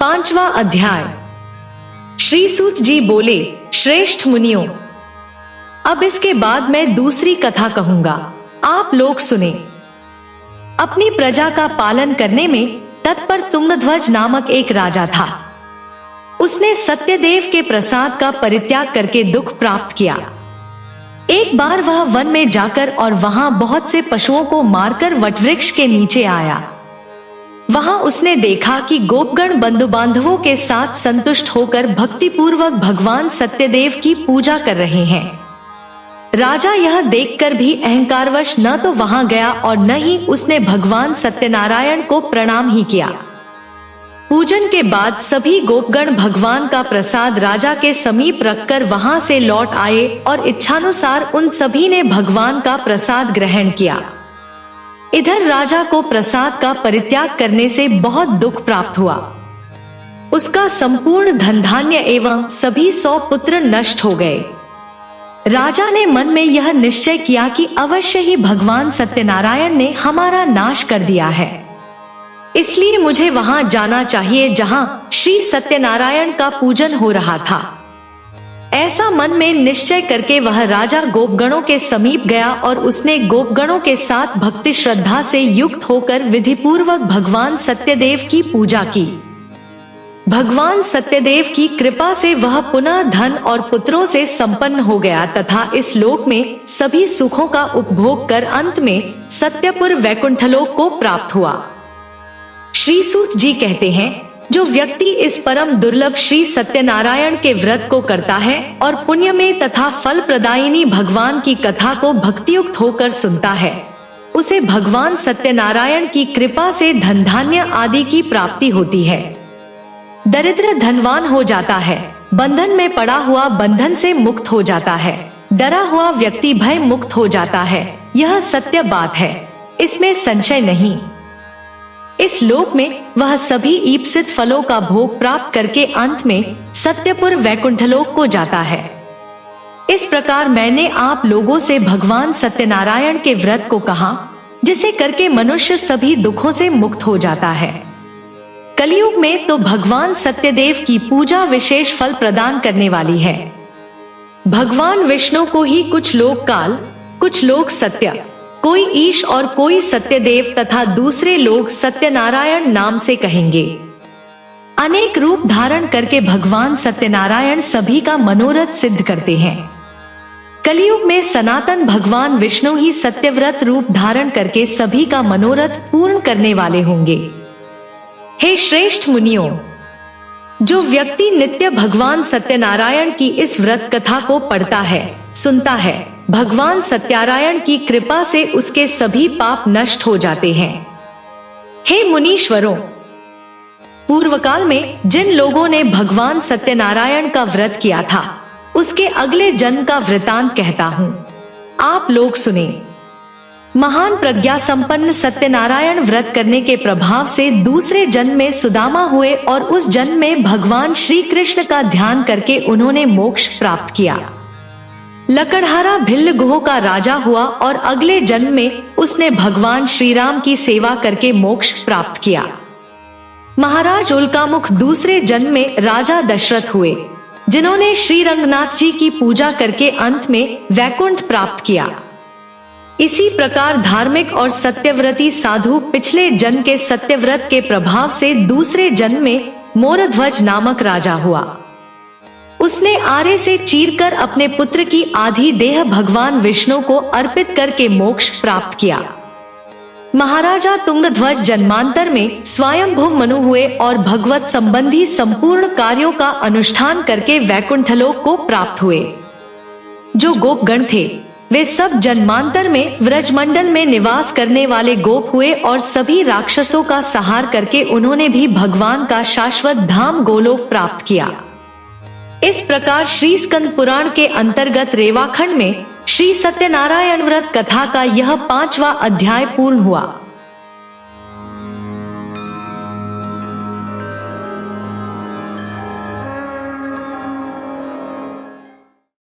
5वां अध्याय। श्री सूत जी बोले, श्रेष्ठ मुनियों, अब इसके बाद मैं दूसरी कथा कहूंगा, आप लोग सुने। अपनी प्रजा का पालन करने में तत्पर तुंगध्वज नामक एक राजा था। उसने सत्यदेव के प्रसाद का परित्याग करके दुख प्राप्त किया। एक बार वह वन में जाकर और वहां बहुत से पशुओं को मारकर वटवृक्ष के नीचे आया। वहां उसने देखा कि गोपगण बंधु बांधवों के साथ संतुष्ट होकर भक्तिपूर्वक भगवान सत्यदेव की पूजा कर रहे हैं। राजा यह देखकर भी अहंकारवश न तो वहां गया और न ही उसने भगवान सत्यनारायण को प्रणाम ही किया। पूजन के बाद सभी गोपगण भगवान का प्रसाद राजा के समीप रखकर वहां से लौट आए और इच्छानुसार उन सभी ने भगवान का प्रसाद ग्रहण किया। इधर राजा को प्रसाद का परित्याग करने से बहुत दुख प्राप्त हुआ। उसका संपूर्ण धन धान्य एवं सभी 100 पुत्र नष्ट हो गए। राजा ने मन में यह निश्चय किया कि अवश्य ही भगवान सत्यनारायण ने हमारा नाश कर दिया है, इसलिए मुझे वहां जाना चाहिए जहां श्री सत्यनारायण का पूजन हो रहा था। ऐसा मन में निश्चय करके वह राजा गोपगणों के समीप गया और उसने गोपगणों के साथ भक्ति श्रद्धा से युक्त होकर विधिपूर्वक भगवान सत्यदेव की पूजा की। भगवान सत्यदेव की कृपा से वह पुनः धन और पुत्रों से संपन्न हो गया तथा इस लोक में सभी सुखों का उपभोग कर अंत में सत्यपुर वैकुंठलोक को प्राप्त हुआ। श्री सूत जी कहते हैं, जो व्यक्ति इस परम दुर्लभ श्री सत्यनारायण के व्रत को करता है और पुण्य में तथा फल प्रदायिनी भगवान की कथा को भक्तियुक्त होकर सुनता है, उसे भगवान सत्यनारायण की कृपा से धन धान्य आदि की प्राप्ति होती है। दरिद्र धनवान हो जाता है, बंधन में पड़ा हुआ बंधन से मुक्त हो जाता है, डरा हुआ व्यक्ति भय मुक्त हो जाता है। यह सत्य बात है, इसमें संशय नहीं। इस लोक में वह सभी ईप्सित फलों का भोग प्राप्त करके अंत में सत्यपुर वैकुंठलोक को जाता है। इस प्रकार मैंने आप लोगों से भगवान सत्यनारायण के व्रत को कहा, जिसे करके मनुष्य सभी दुखों से मुक्त हो जाता है। कलयुग में तो भगवान सत्यदेव की पूजा विशेष फल प्रदान करने वाली है। भगवान विष्णु को ही कुछ लोग काल, कुछ लोग सत्य, कोई ईश और कोई सत्यदेव तथा दूसरे लोग सत्यनारायण नाम से कहेंगे। अनेक रूप धारण करके भगवान सत्यनारायण सभी का मनोरथ सिद्ध करते हैं। कलयुग में सनातन भगवान विष्णु ही सत्यव्रत रूप धारण करके सभी का मनोरथ पूर्ण करने वाले होंगे। हे श्रेष्ठ मुनियों, जो व्यक्ति नित्य भगवान सत्यनारायण की इस व्रत कथा को पढ़ता है, सुनता है, भगवान सत्यारायण की कृपा से उसके सभी पाप नष्ट हो जाते हैं। हे मुनीश्वरों, पूर्व काल में जिन लोगों ने भगवान सत्यनारायण का व्रत किया था, उसके अगले जन्म का वृतांत कहता हूँ, आप लोग सुने। महान प्रज्ञा संपन्न सत्यनारायण व्रत करने के प्रभाव से दूसरे जन्म में सुदामा हुए और उस जन्म में भगवान श्री कृष्ण का ध्यान करके उन्होंने मोक्ष प्राप्त किया। लकड़हारा भिल्ल गुह का राजा हुआ और अगले जन्म में उसने भगवान श्री राम की सेवा करके मोक्ष प्राप्त किया। महाराज उल्कामुख दूसरे जन्म में राजा दशरथ हुए, जिन्होंने श्री रंगनाथ जी की पूजा करके अंत में वैकुंठ प्राप्त किया। इसी प्रकार धार्मिक और सत्यव्रती साधु पिछले जन्म के सत्यव्रत के प्रभाव से दूसरे जन्म में मोरध्वज नामक राजा हुआ। उसने आरे से चीरकर अपने पुत्र की आधी देह भगवान विष्णु को अर्पित करके मोक्ष प्राप्त किया। महाराजा तुंगध्वज जन्मांतर में स्वयंभुव मनु हुए और भगवत संबंधी संपूर्ण कार्यों का अनुष्ठान करके वैकुंठलोक को प्राप्त हुए। जो गोपगण थे, वे सब जन्मांतर में व्रजमंडल में निवास करने वाले गोप हुए और सभी राक्षसों का संहार करके उन्होंने भी भगवान का शाश्वत धाम गोलोक प्राप्त किया। इस प्रकार श्री स्कंद पुराण के अंतर्गत रेवाखंड में श्री सत्यनारायण व्रत कथा का यह 5वां अध्याय पूर्ण हुआ।